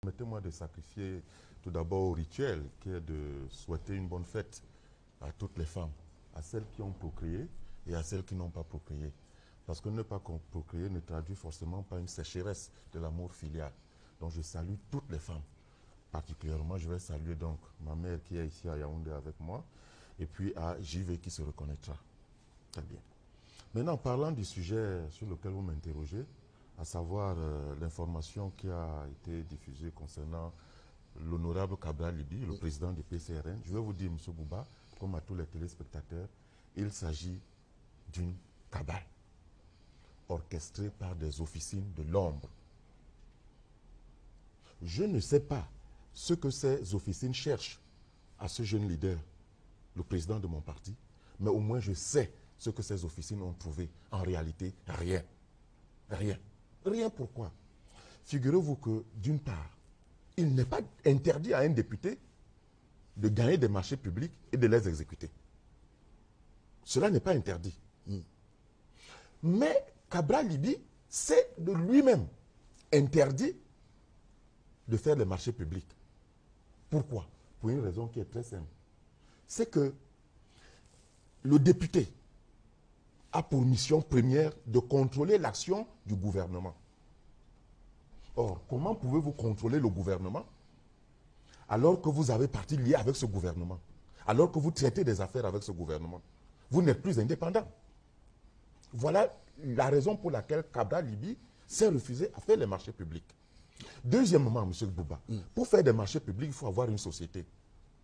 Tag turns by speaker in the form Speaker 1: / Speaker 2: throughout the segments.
Speaker 1: permettez-moi de sacrifier tout d'abord au rituel qui est de souhaiter une bonne fête à toutes les femmes, à celles qui ont procréé et à celles qui n'ont pas procréé. Parce que ne pas procréer ne traduit forcément pas une sécheresse de l'amour filial. Donc je salue toutes les femmes. Particulièrement, je vais saluer donc ma mère qui est ici à Yaoundé avec moi, et puis à JV qui se reconnaîtra. Très bien. Maintenant, parlant du sujet sur lequel vous m'interrogez, à savoir l'information qui a été diffusée concernant l'honorable Cabral Libby, le président du PCRN, je vais vous dire, M. Bouba, comme à tous les téléspectateurs, il s'agit d'une cabale orchestrée par des officines de l'ombre. Je ne sais pas ce que ces officines cherchent à ce jeune leader, le président de mon parti, mais au moins je sais ce que ces officines ont trouvé. En réalité, rien. Rien. Rien pourquoi? Figurez-vous que, d'une part, il n'est pas interdit à un député de gagner des marchés publics et de les exécuter. Cela n'est pas interdit. Mais Cabral Libby, c'est de lui-même interdit de faire des marchés publics. Pourquoi? Pour une raison qui est très simple. C'est que le député a pour mission première de contrôler l'action du gouvernement. Or, comment pouvez-vous contrôler le gouvernement alors que vous avez partie liée avec ce gouvernement, alors que vous traitez des affaires avec ce gouvernement? Vous n'êtes plus indépendant. Voilà la raison pour laquelle Cabral Libby s'est refusé à faire les marchés publics. Deuxièmement, M. Bouba, pour faire des marchés publics, il faut avoir une société.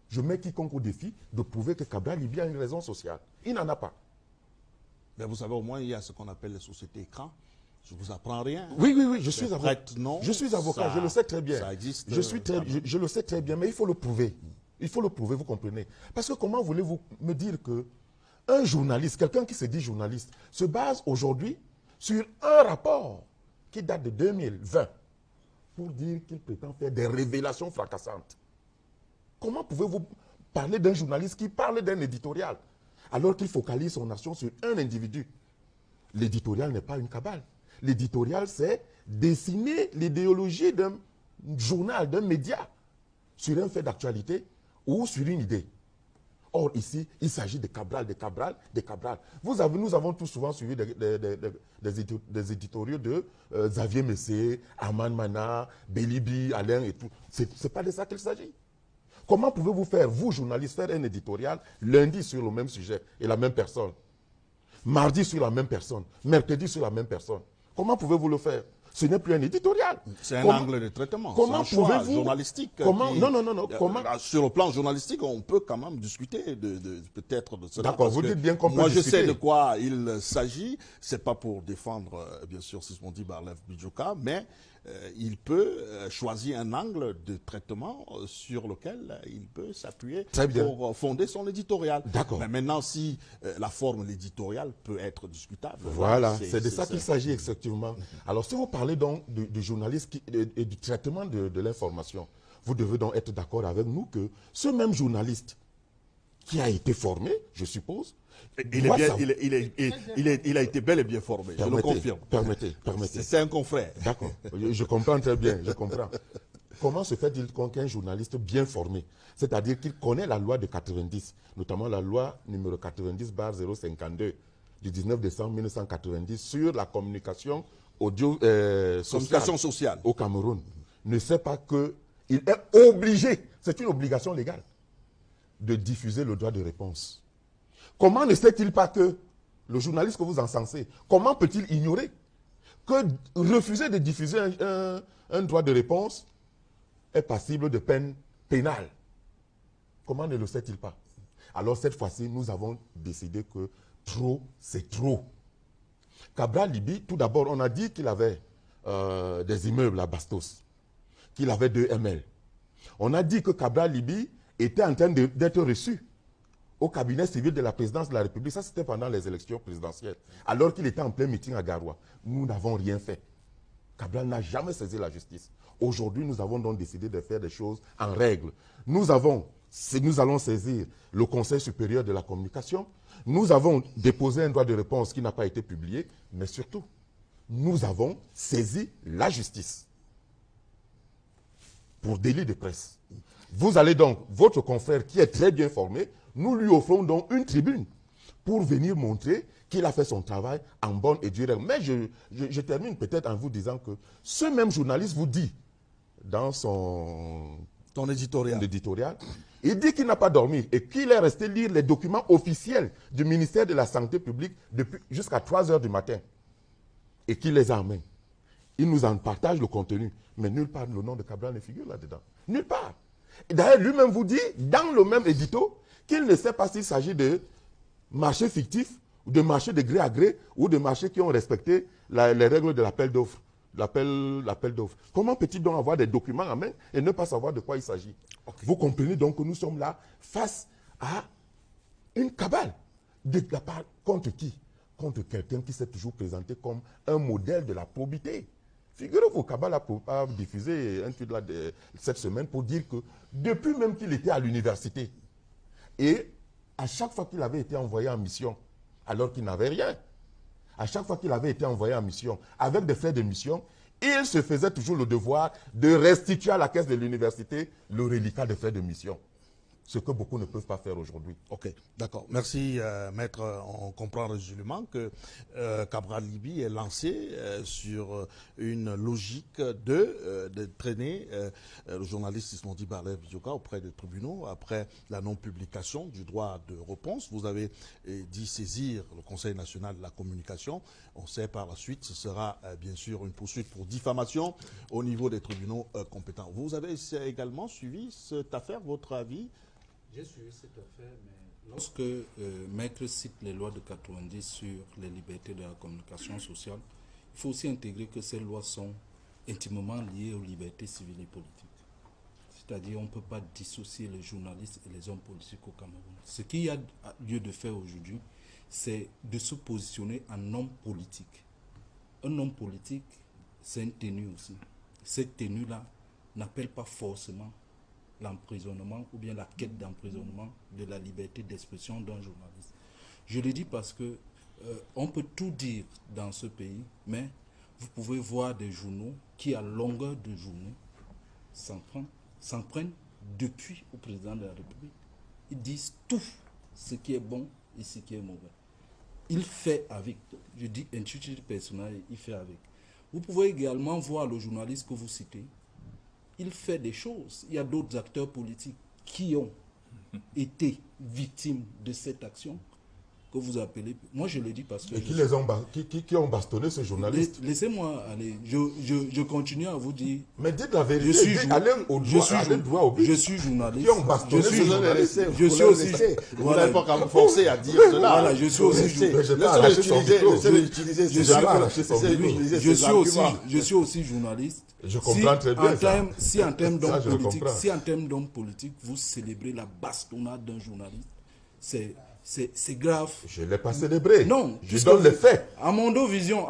Speaker 1: Je mets quiconque au défi de prouver que Cabral Libby a une raison sociale. Il n'en a pas.
Speaker 2: Mais vous savez, au moins, il y a ce qu'on appelle les sociétés écrans. Je ne vous apprends rien.
Speaker 1: Oui, je suis avocat.
Speaker 2: Non,
Speaker 1: je suis avocat, je le sais très bien.
Speaker 2: Ça existe.
Speaker 1: Je le sais très bien, mais il faut le prouver. Il faut le prouver, vous comprenez. Parce que comment voulez-vous me dire que un journaliste, quelqu'un qui se dit journaliste, se base aujourd'hui sur un rapport qui date de 2020 pour dire qu'il prétend faire des révélations fracassantes? Comment pouvez-vous parler d'un journaliste qui parle d'un éditorial alors qu'il focalise son action sur un individu? L'éditorial n'est pas une cabale. L'éditorial, c'est dessiner l'idéologie d'un journal, d'un média sur un fait d'actualité ou sur une idée. Or, ici, il s'agit de Cabral, de Cabral, de Cabral. Nous avons tout souvent suivi des éditoriaux de Xavier Messé, Armand Mana, Bélibi, Alain et tout. Ce n'est pas de ça qu'il s'agit. Comment pouvez-vous faire, vous, journalistes, faire un éditorial lundi sur le même sujet et la même personne, mardi sur la même personne, mercredi sur la même personne? Comment pouvez-vous le faire? Ce n'est plus un éditorial.
Speaker 2: C'est un angle de traitement.
Speaker 1: Comment pouvez-vous
Speaker 2: journalistique.
Speaker 1: Non. Comment?
Speaker 2: Sur le plan journalistique, on peut quand même discuter peut-être de cela.
Speaker 1: D'accord, vous dites bien qu'on peut discuter.
Speaker 2: Moi, je sais de quoi il s'agit. C'est pas pour défendre, bien sûr, Sismondi Barlev Bidjouka, mais il peut choisir un angle de traitement sur lequel il peut s'appuyer pour fonder son éditorial.
Speaker 1: D'accord.
Speaker 2: Mais maintenant, si la forme l'éditorial peut être discutable.
Speaker 1: Voilà, c'est de ça qu'il s'agit effectivement. Alors, si vous parlez donc du journaliste et du traitement de l'information, vous devez donc être d'accord avec nous que ce même journaliste qui a été formé, je suppose,
Speaker 2: il a été bel et bien formé, je le confirme.
Speaker 1: Permettez.
Speaker 2: C'est un confrère.
Speaker 1: D'accord, je comprends très bien, je comprends. Comment se fait-il qu'un journaliste bien formé, c'est-à-dire qu'il connaît la loi de 90, notamment la loi numéro 90/052 du 19 décembre 1990 sur la communication
Speaker 2: sociale
Speaker 1: au Cameroun, ne sait pas qu'il est obligé, c'est une obligation légale, de diffuser le droit de réponse? Comment ne sait-il pas que le journaliste que vous encensez, comment peut-il ignorer que refuser de diffuser un droit de réponse est passible de peine pénale? Comment ne le sait-il pas? Alors cette fois-ci, nous avons décidé que trop, c'est trop. Cabral Libby, tout d'abord, on a dit qu'il avait des immeubles à Bastos, qu'il avait 2 ML. On a dit que Cabral Libby était en train d'être reçu au cabinet civil de la présidence de la République. Ça, c'était pendant les élections présidentielles, alors qu'il était en plein meeting à Garoua. Nous n'avons rien fait. Cabral n'a jamais saisi la justice. Aujourd'hui, nous avons donc décidé de faire des choses en règle. Nous allons saisir le Conseil supérieur de la communication. Nous avons déposé un droit de réponse qui n'a pas été publié, mais surtout, nous avons saisi la justice. pour délit de presse. Vous allez donc, votre confrère qui est très bien formé, nous lui offrons donc une tribune pour venir montrer qu'il a fait son travail en bonne et due règle. Mais je termine peut-être en vous disant que ce même journaliste vous dit dans son éditorial, il dit qu'il n'a pas dormi et qu'il est resté lire les documents officiels du ministère de la Santé publique jusqu'à 3 heures du matin et qu'il les a en main. Il nous en partage le contenu, mais nulle part le nom de Cabral ne figure là-dedans. Nulle part. Et d'ailleurs, lui-même vous dit, dans le même édito, qu'il ne sait pas s'il s'agit de marchés fictifs, ou de marchés de gré à gré, ou de marchés qui ont respecté les règles de l'appel d'offres. L'appel d'offres. Comment peut-il donc avoir des documents en main et ne pas savoir de quoi il s'agit? Okay. Vous comprenez donc que nous sommes là face à une cabale. De la part contre qui? Contre quelqu'un qui s'est toujours présenté comme un modèle de la probité. Figurez-vous, Cabal a diffusé un tweet là cette semaine pour dire que depuis même qu'il était à l'université, et à chaque fois qu'il avait été envoyé en mission, alors qu'il n'avait rien, à chaque fois qu'il avait été envoyé en mission, avec des frais de mission, il se faisait toujours le devoir de restituer à la caisse de l'université le reliquat des frais de mission. Ce que beaucoup ne peuvent pas faire aujourd'hui.
Speaker 2: Ok, d'accord. Merci, Maître. On comprend résolument que Cabral Libye est lancé sur une logique de traîner le journaliste Sismondi Barlev Bidjoka auprès des tribunaux après la non-publication du droit de réponse. Vous avez dit saisir le Conseil national de la communication. On sait par la suite, ce sera bien sûr une poursuite pour diffamation au niveau des tribunaux compétents. Vous avez également suivi cette affaire, votre avis?
Speaker 3: J'ai suivi cette affaire, mais lorsque Maître cite les lois de 90 sur les libertés de la communication sociale, il faut aussi intégrer que ces lois sont intimement liées aux libertés civiles et politiques. C'est-à-dire qu'on ne peut pas dissocier les journalistes et les hommes politiques au Cameroun. Ce qu'il y a lieu de faire aujourd'hui, c'est de se positionner en homme politique. Un homme politique, c'est une tenue aussi. Cette tenue-là n'appelle pas forcément l'emprisonnement ou bien la quête d'emprisonnement de la liberté d'expression d'un journaliste. Je le dis parce que on peut tout dire dans ce pays, mais vous pouvez voir des journaux qui, à longueur de journée, s'en prennent depuis au président de la République. Ils disent tout ce qui est bon et ce qui est mauvais. Il fait avec. Je dis intitulé personnel, il fait avec. Vous pouvez également voir le journaliste que vous citez. Il fait des choses. Il y a d'autres acteurs politiques qui ont été victimes de cette action que vous appelez. Moi, je le dis parce que...
Speaker 1: Et qui ont bastonné ce journaliste?
Speaker 3: Laissez-moi aller. Je continue à vous dire...
Speaker 1: Mais dites la vérité. Allez droit au but.
Speaker 3: Je suis journaliste.
Speaker 1: Qui ont bastonné ce journaliste?
Speaker 3: Je suis aussi...
Speaker 2: Vous n'avez pas qu'à me forcer à dire cela.
Speaker 3: Voilà, je suis aussi journaliste.
Speaker 1: Je comprends très bien.
Speaker 3: Si en termes d'homme politique, vous célébrez la bastonnade d'un journaliste, c'est grave.
Speaker 1: Je ne l'ai pas célébré.
Speaker 3: Non.
Speaker 1: Je donne les faits.
Speaker 3: À Mondovision,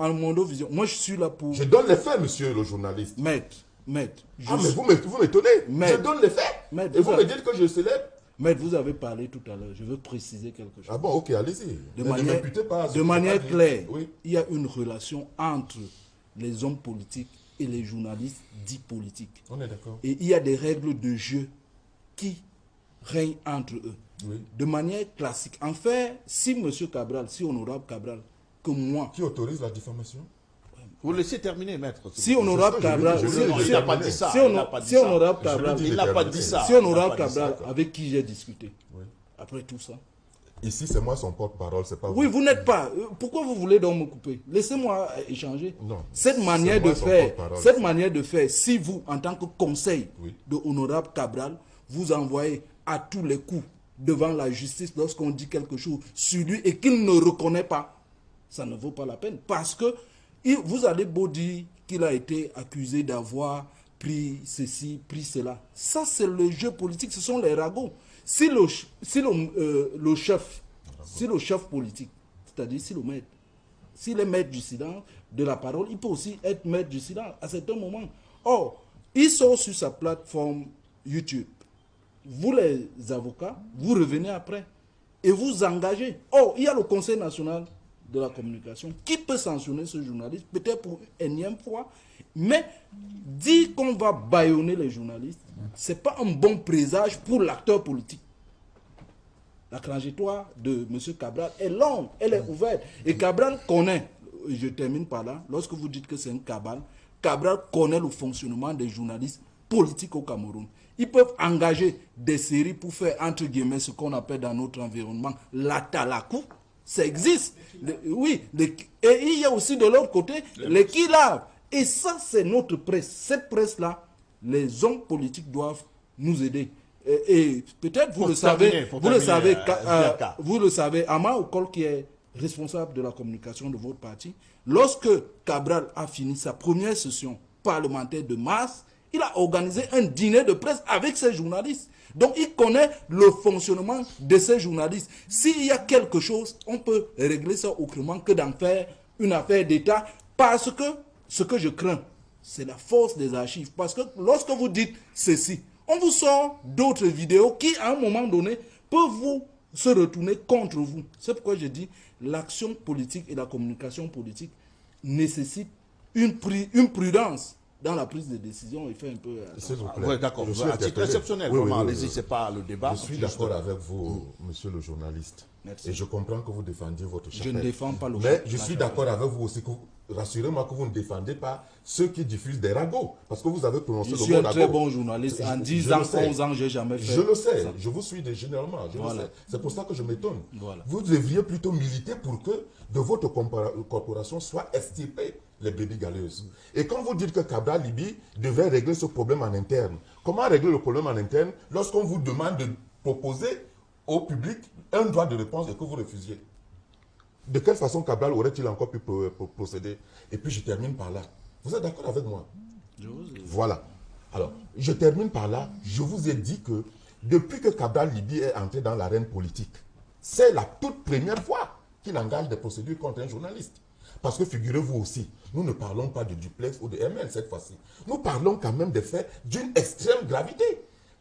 Speaker 3: moi je suis là pour...
Speaker 1: Je donne les faits, monsieur le journaliste.
Speaker 3: Maître.
Speaker 1: Mais vous m'étonnez. Je donne les faits. Et vous me dites que je célèbre.
Speaker 3: Maître, vous avez parlé tout à l'heure. Je veux préciser quelque chose.
Speaker 1: Ah bon, ok, allez-y.
Speaker 3: De manière claire, oui. Il y a une relation entre les hommes politiques et les journalistes dits politiques.
Speaker 1: On est d'accord.
Speaker 3: Et il y a des règles de jeu qui règnent entre eux. Oui. De manière classique. En fait, si M. Cabral, si Honorable Cabral, que moi...
Speaker 1: Qui autorise la diffamation?
Speaker 2: Vous laissez terminer, maître.
Speaker 3: Si Honorable Cabral...
Speaker 2: Il n'a pas dit ça.
Speaker 3: Si Honorable Cabral...
Speaker 2: Il n'a pas dit ça.
Speaker 3: Si Honorable Cabral, avec qui j'ai discuté, oui. Après tout ça...
Speaker 1: Ici, c'est moi son porte-parole, c'est pas vous.
Speaker 3: Oui, vous n'êtes pas. Pourquoi vous voulez donc me couper? Laissez-moi échanger.
Speaker 1: Non.
Speaker 3: Cette manière de faire, si vous, en tant que conseil de Honorable Cabral, vous envoyez à tous les coups devant la justice lorsqu'on dit quelque chose sur lui et qu'il ne reconnaît pas, ça ne vaut pas la peine. Parce que vous allez beau dire qu'il a été accusé d'avoir pris ceci, pris cela. Ça, c'est le jeu politique, ce sont les ragots. Si le chef politique, c'est-à-dire si le maître, s'il est maître du silence, de la parole, il peut aussi être maître du silence à certains moments. Or, il sort sur sa plateforme YouTube. Vous les avocats, vous revenez après et vous engagez. Or, il y a le Conseil national de la communication qui peut sanctionner ce journaliste, peut-être pour une énième fois, mais dire qu'on va bâillonner les journalistes, ce n'est pas un bon présage pour l'acteur politique. La trajectoire de M. Cabral est longue, elle est ouverte. Et Cabral connaît, je termine par là, lorsque vous dites que c'est une cabale, Cabral connaît le fonctionnement des journalistes politiques au Cameroun. Ils peuvent engager des séries pour faire, entre guillemets, ce qu'on appelle dans notre environnement la talakou. Ça existe. Oui. Et il y a aussi de l'autre côté les kilaves. Et ça, c'est notre presse. Cette presse-là, les hommes politiques doivent nous aider. Et peut-être vous le savez, Ama Okol, qui est responsable de la communication de votre parti, lorsque Cabral a fini sa première session parlementaire de mars, il a organisé un dîner de presse avec ses journalistes. Donc il connaît le fonctionnement de ces journalistes. S'il y a quelque chose, on peut régler ça autrement que d'en faire une affaire d'État, parce que ce que je crains, c'est la force des archives. Parce que lorsque vous dites ceci, on vous sort d'autres vidéos qui, à un moment donné, peuvent vous se retourner contre vous. C'est pourquoi je dis l'action politique et la communication politique nécessitent une prudence dans la prise de décision. Il fait un peu...
Speaker 2: Oui, d'accord. À titre exceptionnel, vraiment, allez-y, c'est pas le débat.
Speaker 1: Je suis d'accord avec vous, monsieur le journaliste.
Speaker 3: Merci.
Speaker 1: Et je comprends que vous défendiez votre chapelle.
Speaker 3: Je ne défends pas le
Speaker 1: Mais je suis d'accord avec vous aussi. Rassurez-moi que vous ne défendez pas ceux qui diffusent des ragots. Parce que vous avez prononcé le mot ragot.
Speaker 3: Je suis un très bon journaliste. En 10 ans, 11 ans, je n'ai jamais fait.
Speaker 1: Je le sais. Je vous suis généralement. C'est pour ça que je m'étonne.
Speaker 3: Voilà.
Speaker 1: Vous devriez plutôt militer pour que de votre corporation soit extirpée les bébés galeuses. Et quand vous dites que Cabral Libi devait régler ce problème en interne, comment régler le problème en interne lorsqu'on vous demande de proposer au public un droit de réponse et que vous refusiez? De quelle façon Cabral aurait-il encore pu procéder? Et puis je termine par là. Vous êtes d'accord avec moi? Voilà. Alors, je termine par là. Je vous ai dit que depuis que Cabral Libi est entré dans l'arène politique, c'est la toute première fois qu'il engage des procédures contre un journaliste. Parce que figurez-vous aussi, nous ne parlons pas de duplex ou de ML cette fois-ci. Nous parlons quand même des faits d'une extrême gravité.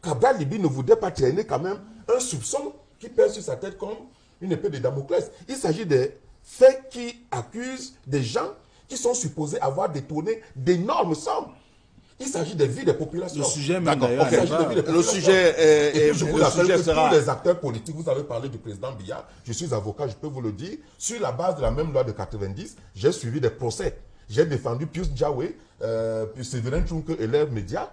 Speaker 1: Cabral Libi ne voudrait pas traîner quand même un soupçon qui pèse sur sa tête comme une épée de Damoclès. Il s'agit des faits qui accusent des gens qui sont supposés avoir détourné d'énormes sommes. Il s'agit des vies des populations.
Speaker 3: Le sujet,
Speaker 1: le sujet je vous rappelle que tous les acteurs politiques, vous avez parlé du président Biya, je suis avocat, je peux vous le dire, sur la base de la même loi de 90, j'ai suivi des procès. J'ai défendu Pius Djawé, Séverin Tchouke et l'Air Média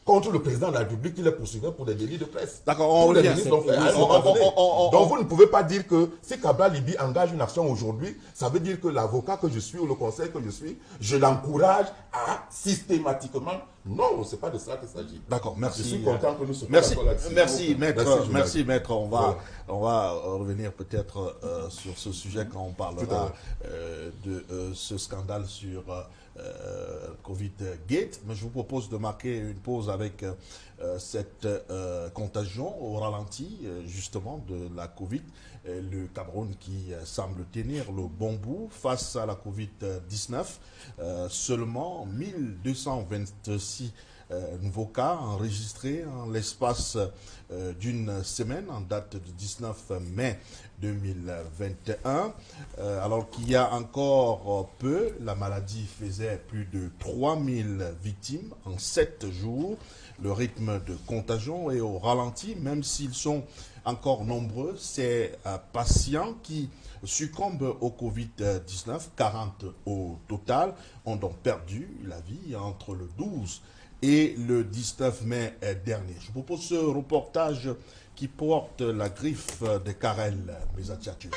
Speaker 1: contre le président de la République qui les poursuivait pour des délits de presse.
Speaker 2: D'accord, on revient.
Speaker 1: Donc vous ne pouvez pas dire que si Cabral Libi engage une action aujourd'hui, ça veut dire que l'avocat que je suis ou le conseil que je suis, je l'encourage à systématiquement. Non, ce n'est pas de cela qu'il s'agit.
Speaker 2: D'accord, merci.
Speaker 1: Je suis content que nous soyons
Speaker 2: d'accord là-dessus. Merci, maître. On va revenir peut-être sur ce sujet quand on parlera de ce scandale sur Covid Gate. Mais je vous propose de marquer une pause avec cette contagion au ralenti, justement, de la Covid. Le Cameroun qui semble tenir le bon bout face à la Covid-19. Seulement 1226 nouveaux cas enregistrés en l'espace d'une semaine, en date du 19 mai 2021. Alors qu'il y a encore peu, la maladie faisait plus de 3000 victimes en 7 jours. Le rythme de contagion est au ralenti, même s'ils sont encore nombreux. Ces patients qui succombent au Covid-19, 40 au total, ont donc perdu la vie entre le 12 et le 19 mai dernier. Je vous propose ce reportage qui porte la griffe de Karel Mesatiatou.